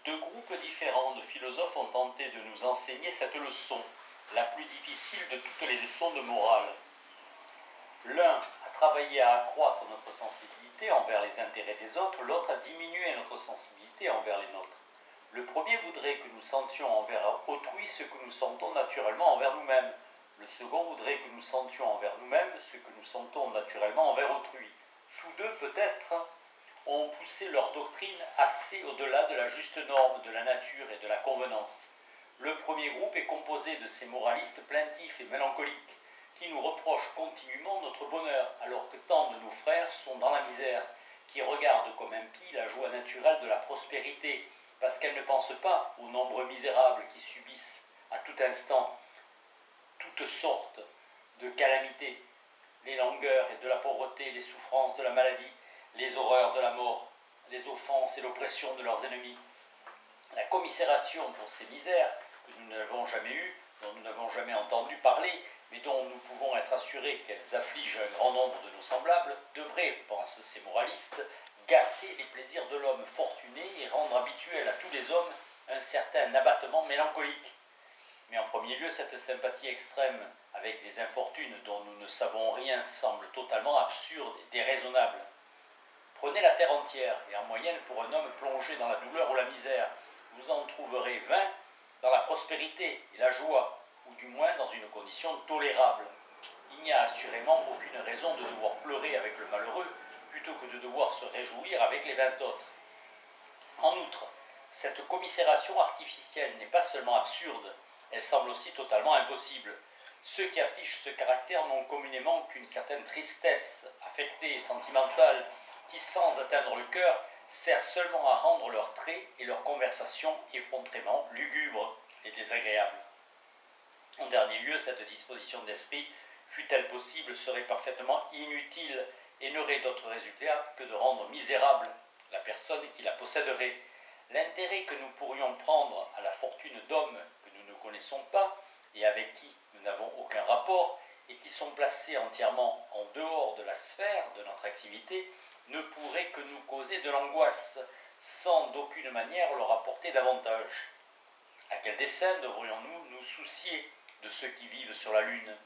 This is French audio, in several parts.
Deux groupes différents de philosophes ont tenté de nous enseigner cette leçon, la plus difficile de toutes les leçons de morale. L'un a travaillé à accroître notre sensibilité envers les intérêts des autres, l'autre a diminué notre sensibilité envers les nôtres. Le premier voudrait que nous sentions envers autrui ce que nous sentons naturellement envers nous-mêmes. Le second voudrait que nous sentions envers nous-mêmes ce que nous sentons naturellement envers autrui. Tous deux, peut-être, ont poussé leur doctrine assez au-delà de la juste norme de la nature et de la convenance. Le premier groupe est composé de ces moralistes plaintifs et mélancoliques qui nous reprochent continuellement notre bonheur, alors que tant de nos frères sont dans la misère, qui regardent comme impie la joie naturelle de la prospérité, parce qu'elles ne pensent pas aux nombreux misérables qui subissent à tout instant toutes sortes de calamités, les langueurs et de la pauvreté, les souffrances de la maladie, les horreurs de la mort, les offenses et l'oppression de leurs ennemis. La commisération pour ces misères que nous n'avons jamais eues, dont nous n'avons jamais entendu parler, mais dont nous pouvons être assurés qu'elles affligent un grand nombre de nos semblables, devrait, pensent ces moralistes, gâter les plaisirs de l'homme fortuné et rendre habituel à tous les hommes un certain abattement mélancolique. Mais en premier lieu, cette sympathie extrême avec des infortunes dont nous ne savons rien semble totalement absurde et déraisonnable. Prenez la terre entière, et en moyenne, pour un homme plongé dans la douleur ou la misère, vous en trouverez 20 dans la prospérité et la joie, ou du moins dans une condition tolérable. Il n'y a assurément aucune raison de devoir pleurer avec le malheureux, plutôt que de devoir se réjouir avec les 20 autres. En outre, cette commisération artificielle n'est pas seulement absurde, elle semble aussi totalement impossible. Ceux qui affichent ce caractère n'ont communément qu'une certaine tristesse affectée et sentimentale, qui, sans atteindre le cœur, sert seulement à rendre leurs traits et leur conversation effrontément lugubres et désagréables. En dernier lieu, cette disposition d'esprit, fût-elle possible, serait parfaitement inutile et n'aurait d'autre résultat que de rendre misérable la personne qui la posséderait. L'intérêt que nous pourrions prendre à la fortune d'hommes que nous ne connaissons pas et avec qui nous n'avons aucun rapport et qui sont placés entièrement en dehors de la sphère de notre activité, ne pourrait que nous causer de l'angoisse, sans d'aucune manière leur apporter davantage. À quel dessein devrions-nous nous soucier de ceux qui vivent sur la Lune?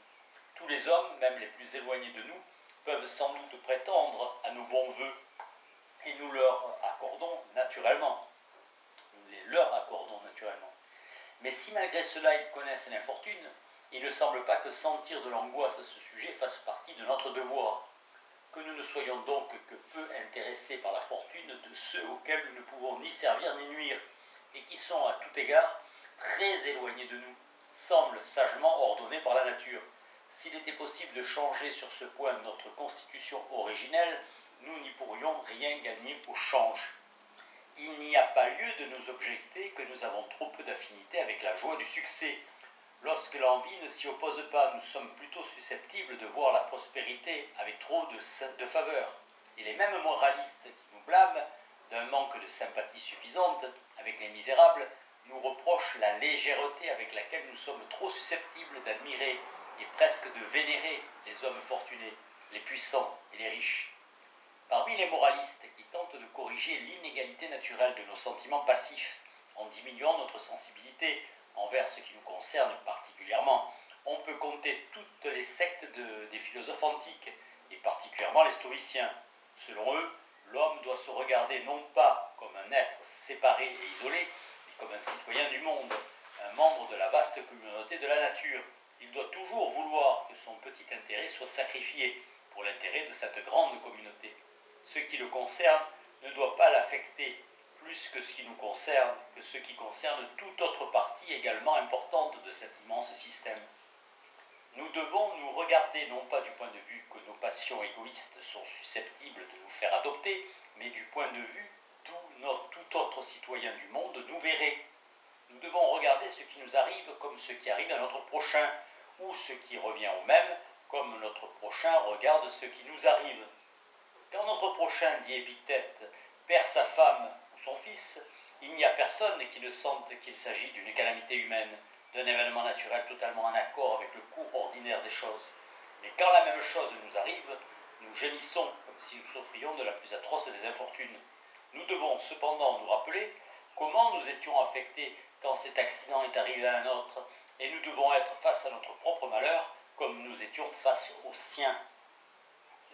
Tous les hommes, même les plus éloignés de nous, peuvent sans doute prétendre à nos bons voeux, et nous leur accordons naturellement. Nous les leur accordons naturellement. Mais si malgré cela ils connaissent l'infortune, il ne semble pas que sentir de l'angoisse à ce sujet fasse partie de notre devoir. Que nous ne soyons donc que peu intéressés par la fortune de ceux auxquels nous ne pouvons ni servir ni nuire, et qui sont à tout égard très éloignés de nous, semble sagement ordonné par la nature. S'il était possible de changer sur ce point notre constitution originelle, nous n'y pourrions rien gagner au change. Il n'y a pas lieu de nous objecter que nous avons trop peu d'affinité avec la joie du succès. Lorsque l'envie ne s'y oppose pas, nous sommes plutôt susceptibles de voir la prospérité avec trop de faveur. Et les mêmes moralistes qui nous blâment d'un manque de sympathie suffisante avec les misérables nous reprochent la légèreté avec laquelle nous sommes trop susceptibles d'admirer et presque de vénérer les hommes fortunés, les puissants et les riches. Parmi les moralistes qui tentent de corriger l'inégalité naturelle de nos sentiments passifs en diminuant notre sensibilité envers ce qui nous concerne particulièrement, on peut compter toutes les sectes des philosophes antiques, et particulièrement les stoïciens. Selon eux, l'homme doit se regarder non pas comme un être séparé et isolé, mais comme un citoyen du monde, un membre de la vaste communauté de la nature. Il doit toujours vouloir que son petit intérêt soit sacrifié pour l'intérêt de cette grande communauté. Ce qui le concerne ne doit pas l'affecter plus que ce qui nous concerne, que ce qui concerne toute autre partie également importante de cet immense système. Nous devons nous regarder non pas du point de vue que nos passions égoïstes sont susceptibles de nous faire adopter, mais du point de vue d'où tout autre citoyen du monde nous verrait. Nous devons regarder ce qui nous arrive comme ce qui arrive à notre prochain, ou ce qui revient au même, comme notre prochain regarde ce qui nous arrive. Quand notre prochain, dit Épictète, perd sa femme ou son fils, il n'y a personne qui ne sente qu'il s'agit d'une calamité humaine, d'un événement naturel totalement en accord avec le cours ordinaire des choses. Mais quand la même chose nous arrive, nous gémissons comme si nous souffrions de la plus atroce des infortunes. Nous devons cependant nous rappeler, comment nous étions affectés quand cet accident est arrivé à un autre, et nous devons être face à notre propre malheur comme nous étions face au sien.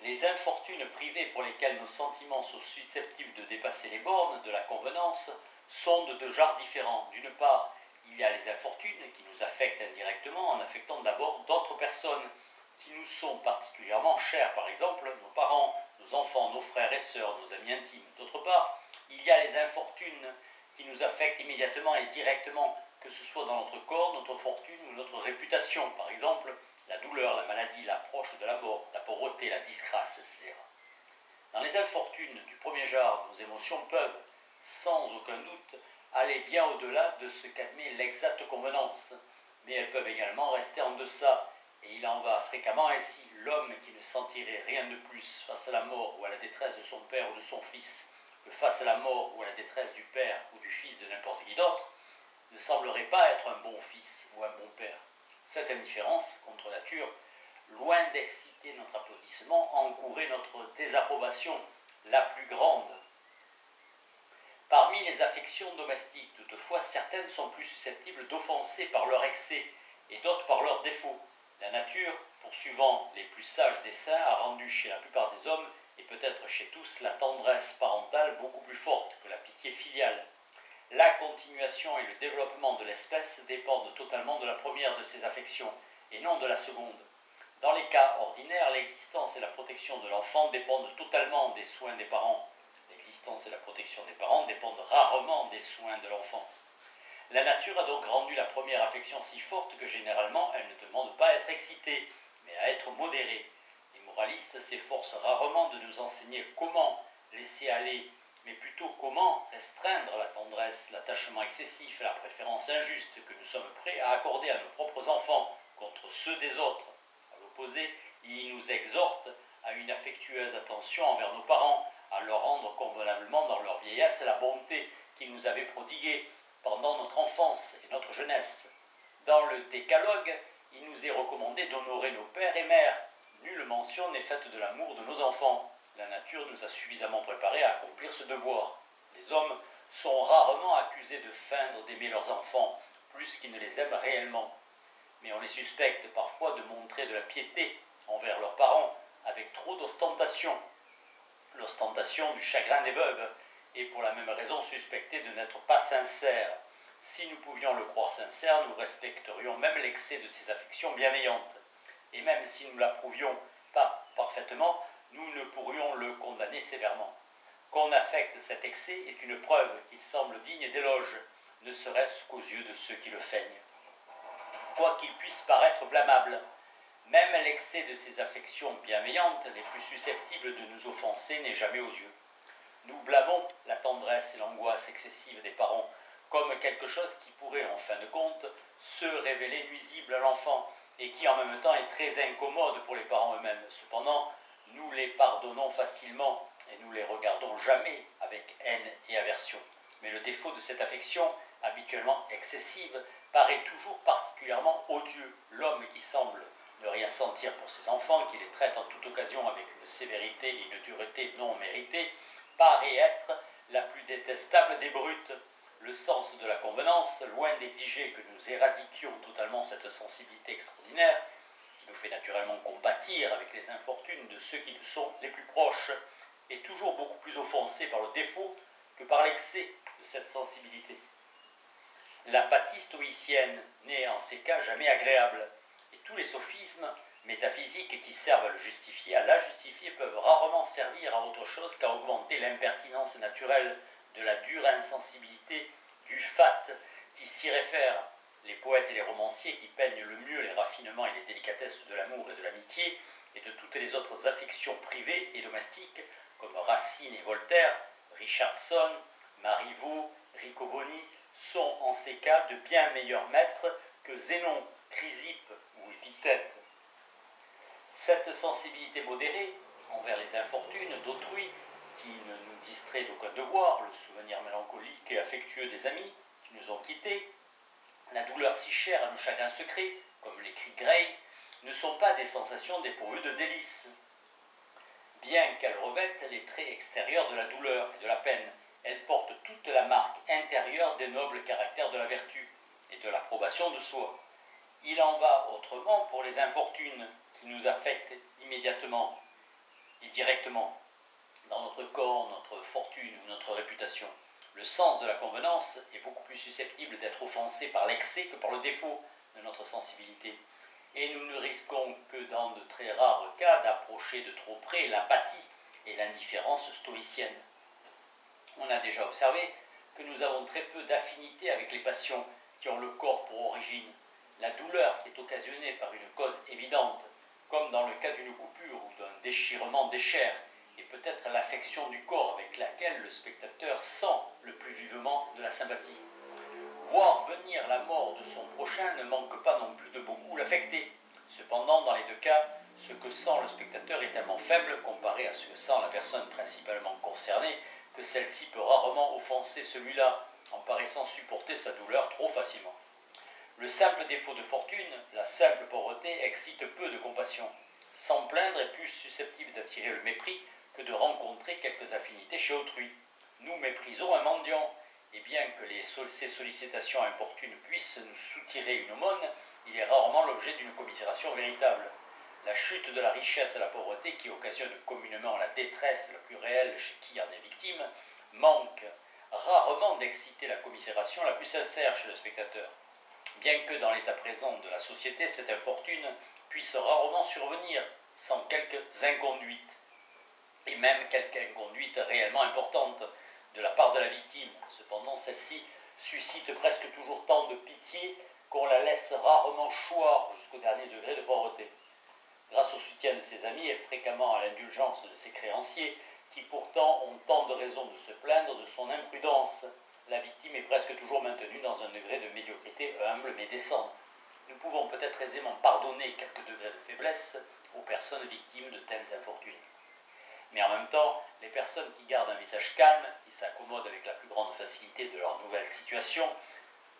Les infortunes privées pour lesquelles nos sentiments sont susceptibles de dépasser les bornes de la convenance sont de deux genres différents. D'une part, il y a les infortunes qui nous affectent indirectement en affectant d'abord d'autres personnes qui nous sont particulièrement chères, par exemple nos parents, nos enfants, nos frères et sœurs, nos amis intimes. D'autre part, il y a les infortunes qui nous affectent immédiatement et directement, que ce soit dans notre corps, notre fortune ou notre réputation, par exemple la douleur, la maladie, l'approche de la mort, la pauvreté, la disgrâce, etc. Dans les infortunes du premier genre, nos émotions peuvent, sans aucun doute, aller bien au-delà de ce qu'admet l'exacte convenance, mais elles peuvent également rester en deçà, et il en va fréquemment ainsi. L'homme qui ne sentirait rien de plus face à la mort ou à la détresse de son père ou de son fils que face à la mort ou à la détresse du père ou du fils de n'importe qui d'autre, ne semblerait pas être un bon fils ou un bon père. Cette indifférence contre nature, loin d'exciter notre applaudissement, encourait notre désapprobation la plus grande. Parmi les affections domestiques, toutefois, certaines sont plus susceptibles d'offenser par leur excès et d'autres par leurs défauts. La nature, poursuivant les plus sages desseins, a rendu chez la plupart des hommes, et peut-être chez tous, la tendresse parentale beaucoup plus forte que la pitié filiale. La continuation et le développement de l'espèce dépendent totalement de la première de ces affections, et non de la seconde. Dans les cas ordinaires, l'existence et la protection de l'enfant dépendent totalement des soins des parents. L'existence et la protection des parents dépendent rarement des soins de l'enfant. La nature a donc rendu la première affection si forte que généralement elle ne demande pas à être excitée, mais à être modérée. Les moralistes s'efforcent rarement de nous enseigner comment laisser aller, mais plutôt comment restreindre la tendresse, l'attachement excessif et la préférence injuste que nous sommes prêts à accorder à nos propres enfants contre ceux des autres. À l'opposé, ils nous exhortent à une affectueuse attention envers nos parents, à leur rendre convenablement dans leur vieillesse la bonté qu'ils nous avaient prodiguée pendant notre enfance et notre jeunesse. Dans le Décalogue, il nous est recommandé d'honorer nos pères et mères. Nulle mention n'est faite de l'amour de nos enfants. La nature nous a suffisamment préparés à accomplir ce devoir. Les hommes sont rarement accusés de feindre d'aimer leurs enfants plus qu'ils ne les aiment réellement. Mais on les suspecte parfois de montrer de la piété envers leurs parents avec trop d'ostentation. L'ostentation du chagrin des veuves est pour la même raison suspectée de n'être pas sincère. Si nous pouvions le croire sincère, nous respecterions même l'excès de ses affections bienveillantes. Et même si nous l'approuvions pas parfaitement, nous ne pourrions le condamner sévèrement. Qu'on affecte cet excès est une preuve qu'il semble digne d'éloge, ne serait-ce qu'aux yeux de ceux qui le feignent. Quoi qu'il puisse paraître blâmable, même l'excès de ces affections bienveillantes, les plus susceptibles de nous offenser, n'est jamais odieux. Nous blâmons la tendresse et l'angoisse excessive des parents comme quelque chose qui pourrait, en fin de compte, se révéler nuisible à l'enfant et qui en même temps est très incommode pour les parents eux-mêmes. Cependant, nous les pardonnons facilement et nous les regardons jamais avec haine et aversion. Mais le défaut de cette affection, habituellement excessive, paraît toujours particulièrement odieux. L'homme qui semble ne rien sentir pour ses enfants, qui les traite en toute occasion avec une sévérité et une dureté non méritée, paraît être la plus détestable des brutes. Le sens de la convenance, loin d'exiger que nous éradiquions totalement cette sensibilité extraordinaire, qui nous fait naturellement compatir avec les infortunes de ceux qui nous sont les plus proches, est toujours beaucoup plus offensé par le défaut que par l'excès de cette sensibilité. L'apathie stoïcienne n'est en ces cas jamais agréable, et tous les sophismes métaphysiques qui servent à le justifier, à la justifier, peuvent rarement servir à autre chose qu'à augmenter l'impertinence naturelle de la dure insensibilité du fat qui s'y réfère. Les poètes et les romanciers qui peignent le mieux les raffinements et les délicatesses de l'amour et de l'amitié et de toutes les autres affections privées et domestiques, comme Racine et Voltaire, Richardson, Marivaux, Riccoboni, sont en ces cas de bien meilleurs maîtres que Zénon, Chrysippe ou Épithète. Cette sensibilité modérée envers les infortunes d'autrui, qui ne nous distrait d'aucun devoir, le souvenir mélancolique et affectueux des amis qui nous ont quittés, la douleur si chère à nos chagrins secrets, comme l'écrit Gray, ne sont pas des sensations dépourvues de délices. Bien qu'elles revêtent les traits extérieurs de la douleur et de la peine, Elle porte toute la marque intérieure des nobles caractères de la vertu et de l'approbation de soi. Il en va autrement pour les infortunes qui nous affectent immédiatement et directement dans notre corps, notre fortune ou notre réputation. Le sens de la convenance est beaucoup plus susceptible d'être offensé par l'excès que par le défaut de notre sensibilité. Et nous ne risquons que dans de très rares cas d'approcher de trop près l'apathie et l'indifférence stoïcienne. On a déjà observé que nous avons très peu d'affinité avec les passions qui ont le corps pour origine. La douleur qui est occasionnée par une cause évidente, comme dans le cas d'une coupure ou d'un déchirement des chairs, et peut-être l'affection du corps avec laquelle le spectateur sent le plus vivement de la sympathie. Voir venir la mort de son prochain ne manque pas non plus de beaucoup l'affecter. Cependant, dans les deux cas, ce que sent le spectateur est tellement faible comparé à ce que sent la personne principalement concernée que celle-ci peut rarement offenser celui-là en paraissant supporter sa douleur trop facilement. Le simple défaut de fortune, la simple pauvreté, excite peu de compassion. Sans plaindre est plus susceptible d'attirer le mépris que de rencontrer quelques affinités chez autrui. Nous méprisons un mendiant, et bien que ces sollicitations importunes puissent nous soutirer une aumône, il est rarement l'objet d'une commisération véritable. La chute de la richesse à la pauvreté, qui occasionne communément la détresse la plus réelle chez qui en est victime, manque rarement d'exciter la commisération la plus sincère chez le spectateur. Bien que dans l'état présent de la société, cette infortune puisse rarement survenir sans quelques inconduites, et même quelques inconduites réellement importantes de la part de la victime. Cependant, celle-ci suscite presque toujours tant de pitié qu'on la laisse rarement choir jusqu'au dernier degré de pauvreté. Grâce au soutien de ses amis et fréquemment à l'indulgence de ses créanciers, qui pourtant ont tant de raisons de se plaindre de son imprudence, la victime est presque toujours maintenue dans un degré de médiocrité humble mais décente. Nous pouvons peut-être aisément pardonner quelques degrés de faiblesse aux personnes victimes de telles infortunes. Mais en même temps, les personnes qui gardent un visage calme, qui s'accommodent avec la plus grande facilité de leur nouvelle situation,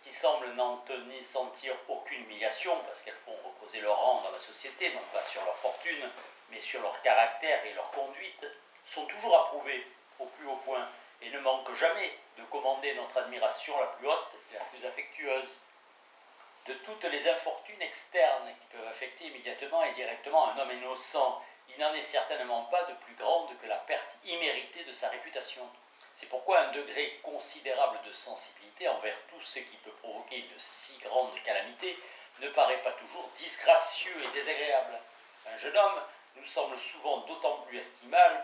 qui semblent n'en sentir aucune humiliation parce qu'elles font reposer leur rang dans la société, non pas sur leur fortune, mais sur leur caractère et leur conduite, sont toujours approuvées au plus haut point et ne manquent jamais de commander notre admiration la plus haute et la plus affectueuse. De toutes les infortunes externes qui peuvent affecter immédiatement et directement un homme innocent, il n'en est certainement pas de plus grande que la perte imméritée de sa réputation. C'est pourquoi un degré considérable de sensibilité envers tout ce qui peut provoquer une si grande calamité ne paraît pas toujours disgracieux et désagréable. Un jeune homme nous semble souvent d'autant plus estimable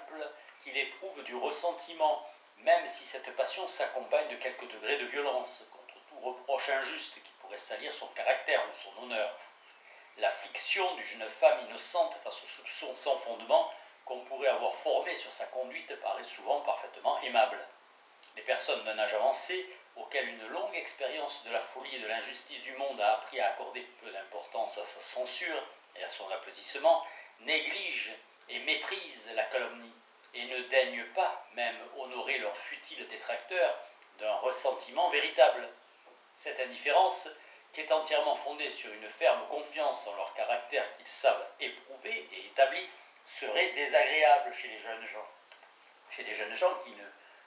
qu'il éprouve du ressentiment, même si cette passion s'accompagne de quelques degrés de violence, contre tout reproche injuste qui pourrait salir son caractère ou son honneur. L'affliction d'une jeune femme innocente face aux soupçons sans fondement qu'on pourrait avoir formés sur sa conduite paraît souvent parfaitement aimable. Les personnes d'un âge avancé, auxquelles une longue expérience de la folie et de l'injustice du monde a appris à accorder peu d'importance à sa censure et à son applaudissement, négligent et méprisent la calomnie et ne daignent pas même honorer leurs futiles détracteurs d'un ressentiment véritable. Cette indifférence, qui est entièrement fondée sur une ferme confiance en leur caractère qu'ils savent éprouver et établi, serait désagréable chez les jeunes gens. Chez les jeunes gens qui ne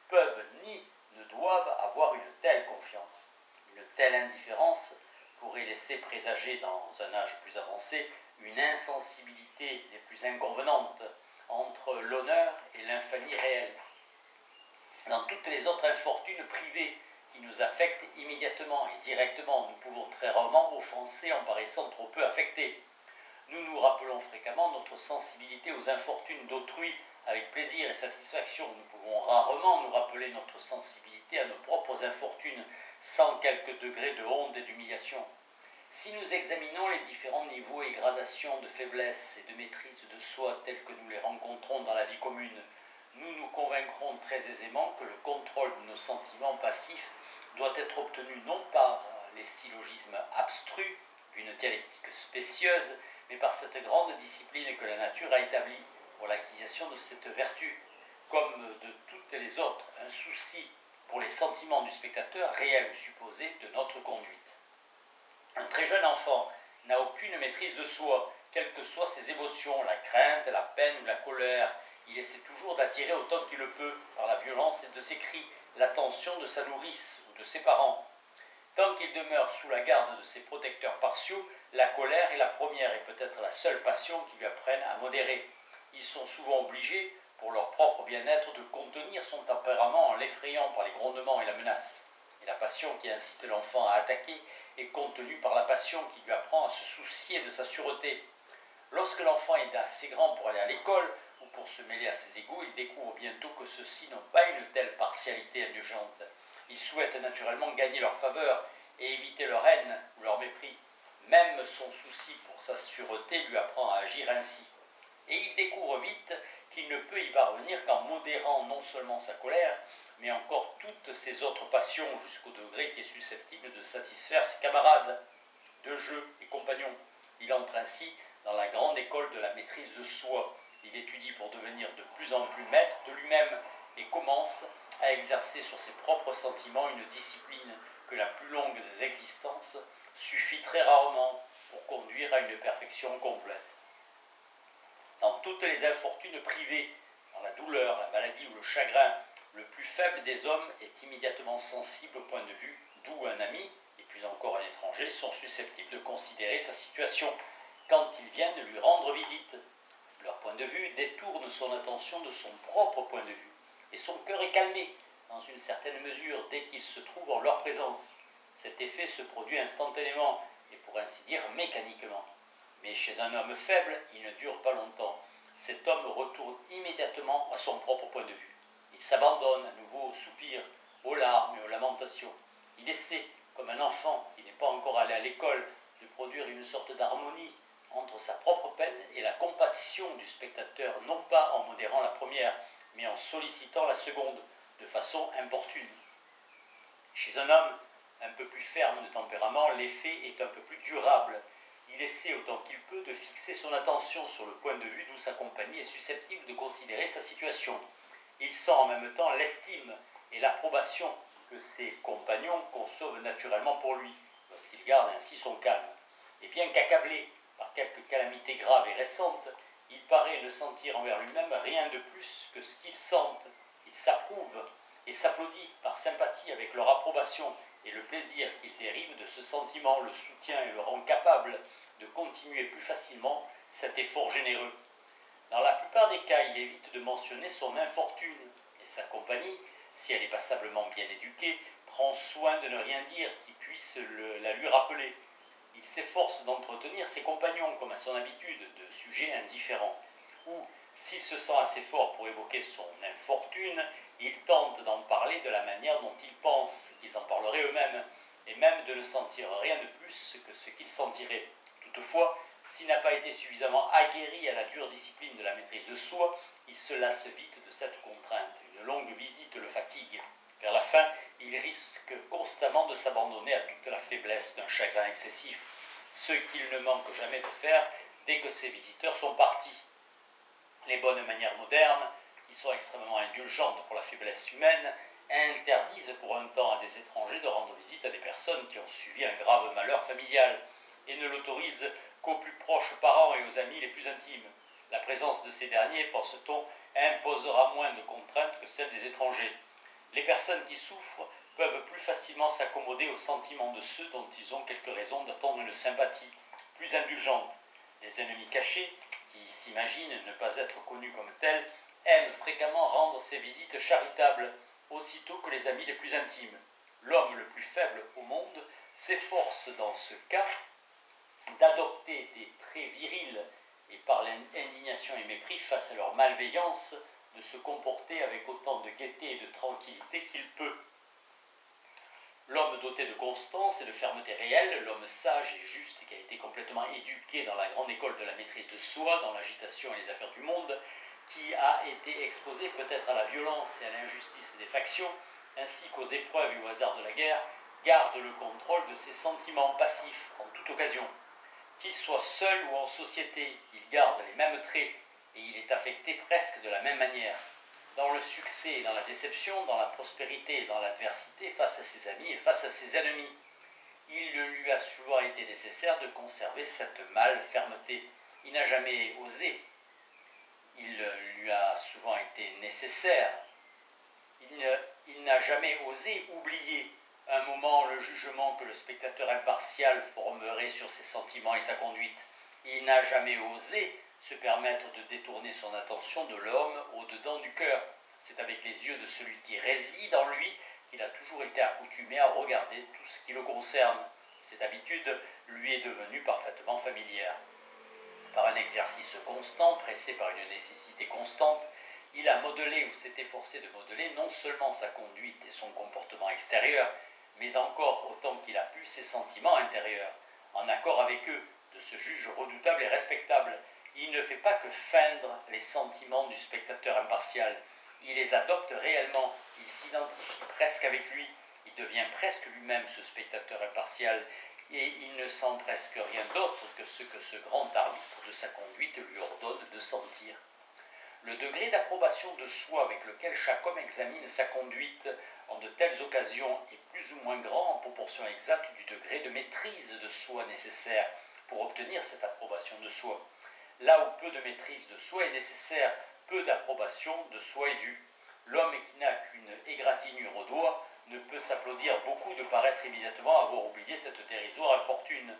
peuvent ni ne doivent avoir une telle confiance. Une telle indifférence pourrait laisser présager dans un âge plus avancé une insensibilité des plus inconvenantes entre l'honneur et l'infamie réelle. Dans toutes les autres infortunes privées qui nous affectent immédiatement et directement, nous pouvons très rarement offenser en paraissant trop peu affectés. Nous nous rappelons fréquemment notre sensibilité aux infortunes d'autrui avec plaisir et satisfaction. Nous pouvons rarement nous rappeler notre sensibilité à nos propres infortunes sans quelques degrés de honte et d'humiliation. Si nous examinons les différents niveaux et gradations de faiblesse et de maîtrise de soi tels que nous les rencontrons dans la vie commune, nous nous convaincrons très aisément que le contrôle de nos sentiments passifs doit être obtenu non par les syllogismes abstrus d'une dialectique spécieuse, mais par cette grande discipline que la nature a établie pour l'acquisition de cette vertu, comme de toutes les autres, un souci pour les sentiments du spectateur, réels ou supposés, de notre conduite. Un très jeune enfant n'a aucune maîtrise de soi, quelles que soient ses émotions, la crainte, la peine ou la colère. il essaie toujours d'attirer autant qu'il le peut, par la violence et de ses cris, l'attention de sa nourrice ou de ses parents. Tant qu'il demeure sous la garde de ses protecteurs partiaux, la colère est la première et peut-être la seule passion qui lui apprenne à modérer. Ils sont souvent obligés, pour leur propre bien-être, de contenir son tempérament en l'effrayant par les grondements et la menace. Et la passion qui incite l'enfant à attaquer est contenue par la passion qui lui apprend à se soucier de sa sûreté. Lorsque l'enfant est assez grand pour aller à l'école ou pour se mêler à ses égaux, il découvre bientôt que ceux-ci n'ont pas une telle partialité indulgente. Ils souhaitent naturellement gagner leur faveur et éviter leur haine ou leur mépris. Même son souci pour sa sûreté lui apprend à agir ainsi. Et il découvre vite qu'il ne peut y parvenir qu'en modérant non seulement sa colère, mais encore toutes ses autres passions jusqu'au degré qui est susceptible de satisfaire ses camarades de jeu et compagnons. Il entre ainsi dans la grande école de la maîtrise de soi. Il étudie pour devenir de plus en plus maître de lui-même et commence à exercer sur ses propres sentiments une discipline que la plus longue des existences suffit très rarement pour conduire à une perfection complète. Dans toutes les infortunes privées, dans la douleur, la maladie ou le chagrin, le plus faible des hommes est immédiatement sensible au point de vue d'où un ami, et plus encore un étranger, sont susceptibles de considérer sa situation quand ils viennent lui rendre visite. Leur point de vue détourne son attention de son propre point de vue, et son cœur est calmé, dans une certaine mesure, dès qu'il se trouve en leur présence. Cet effet se produit instantanément, et pour ainsi dire mécaniquement. Mais chez un homme faible, il ne dure pas longtemps. Cet homme retourne immédiatement à son propre point de vue. Il s'abandonne à nouveau aux soupirs, aux larmes et aux lamentations. Il essaie, comme un enfant qui n'est pas encore allé à l'école, de produire une sorte d'harmonie entre sa propre peine et la compassion du spectateur, non pas en modérant la première, mais en sollicitant la seconde, de façon importune. Chez un homme un peu plus ferme de tempérament, l'effet est un peu plus durable. Il essaie autant qu'il peut de fixer son attention sur le point de vue d'où sa compagnie est susceptible de considérer sa situation. Il sent en même temps l'estime et l'approbation que ses compagnons conçoivent naturellement pour lui, lorsqu'il garde ainsi son calme. Et bien qu'accablé par quelques calamités graves et récentes, il paraît ne sentir envers lui-même rien de plus que ce qu'ils sentent. Il s'approuve et s'applaudit par sympathie avec leur approbation, et le plaisir qu'il dérive de ce sentiment le soutient et le rend capable de continuer plus facilement cet effort généreux. Dans la plupart des cas, il évite de mentionner son infortune, et sa compagnie, si elle est passablement bien éduquée, prend soin de ne rien dire qui puisse la lui rappeler. Il s'efforce d'entretenir ses compagnons, comme à son habitude, de sujets indifférents. Ou, s'il se sent assez fort pour évoquer son infortune, il tente d'en parler de la manière dont il pense qu'ils en parleraient eux-mêmes, et même de ne sentir rien de plus que ce qu'ils sentiraient. Toutefois, s'il n'a pas été suffisamment aguerri à la dure discipline de la maîtrise de soi, il se lasse vite de cette contrainte. Une longue visite le fatigue. Vers la fin, il risque constamment de s'abandonner à toute la faiblesse d'un chagrin excessif, ce qu'il ne manque jamais de faire dès que ses visiteurs sont partis. Les bonnes manières modernes, qui sont extrêmement indulgentes pour la faiblesse humaine, interdisent pour un temps à des étrangers de rendre visite à des personnes qui ont subi un grave malheur familial, et ne l'autorisent qu'aux plus proches parents et aux amis les plus intimes. La présence de ces derniers, pense-t-on, imposera moins de contraintes que celle des étrangers. Les personnes qui souffrent peuvent plus facilement s'accommoder aux sentiments de ceux dont ils ont quelques raisons d'attendre une sympathie plus indulgente. Les ennemis cachés, qui s'imaginent ne pas être connus comme tels, aiment fréquemment rendre ces visites charitables, aussitôt que les amis les plus intimes. L'homme le plus faible au monde s'efforce dans ce cas d'adopter des traits virils et par l'indignation et mépris face à leur malveillance, de se comporter avec autant de gaieté et de tranquillité qu'il peut. L'homme doté de constance et de fermeté réelle, l'homme sage et juste qui a été complètement éduqué dans la grande école de la maîtrise de soi, dans l'agitation et les affaires du monde, qui a été exposé peut-être à la violence et à l'injustice des factions, ainsi qu'aux épreuves et au hasard de la guerre, garde le contrôle de ses sentiments passifs en toute occasion. Qu'il soit seul ou en société, il garde les mêmes traits et il est affecté presque de la même manière. Dans le succès et dans la déception, dans la prospérité et dans l'adversité, face à ses amis et face à ses ennemis. Il lui a souvent été nécessaire de conserver cette mâle fermeté. Il n'a jamais osé. Il lui a souvent été nécessaire. Il n'a jamais osé oublier un moment le jugement que le spectateur impartial formerait sur ses sentiments et sa conduite. Il n'a jamais osé se permettre de détourner son attention de l'homme au-dedans du cœur. C'est avec les yeux de celui qui réside en lui qu'il a toujours été accoutumé à regarder tout ce qui le concerne. Cette habitude lui est devenue parfaitement familière. Par un exercice constant, pressé par une nécessité constante, il a modelé ou s'est efforcé de modeler non seulement sa conduite et son comportement extérieur, mais encore autant qu'il a pu ses sentiments intérieurs, en accord avec eux, de ce juge redoutable et respectable. Il ne fait pas que feindre les sentiments du spectateur impartial, il les adopte réellement, il s'identifie presque avec lui, il devient presque lui-même ce spectateur impartial, et il ne sent presque rien d'autre que ce que ce grand arbitre de sa conduite lui ordonne de sentir. Le degré d'approbation de soi avec lequel chaque homme examine sa conduite en de telles occasions est plus ou moins grand en proportion exacte du degré de maîtrise de soi nécessaire pour obtenir cette approbation de soi. Là où peu de maîtrise de soi est nécessaire, peu d'approbation de soi est due. L'homme qui n'a qu'une égratignure au doigt ne peut s'applaudir beaucoup de paraître immédiatement avoir oublié cette dérisoire infortune.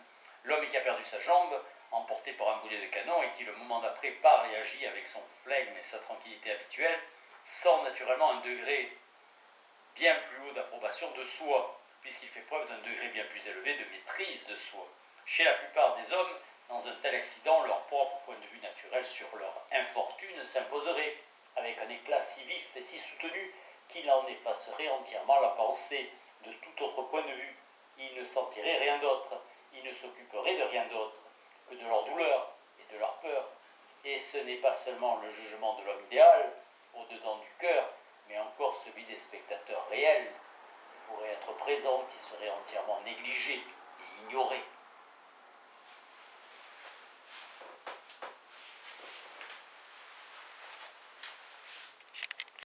L'homme qui a perdu sa jambe, emporté par un boulet de canon, et qui le moment d'après parle et agit avec son flegme et sa tranquillité habituelle, sent naturellement un degré bien plus haut d'approbation de soi, puisqu'il fait preuve d'un degré bien plus élevé de maîtrise de soi. Chez la plupart des hommes, dans un tel accident, leur propre point de vue naturel sur leur infortune s'imposerait, avec un éclat si vif et si soutenu qu'il en effacerait entièrement la pensée de tout autre point de vue. Ils ne sentiraient rien d'autre, ils ne s'occuperaient de rien d'autre que de leur douleur et de leur peur. Et ce n'est pas seulement le jugement de l'homme idéal, au-dedans du cœur, mais encore celui des spectateurs réels, qui pourraient être présents, qui seraient entièrement négligés et ignorés.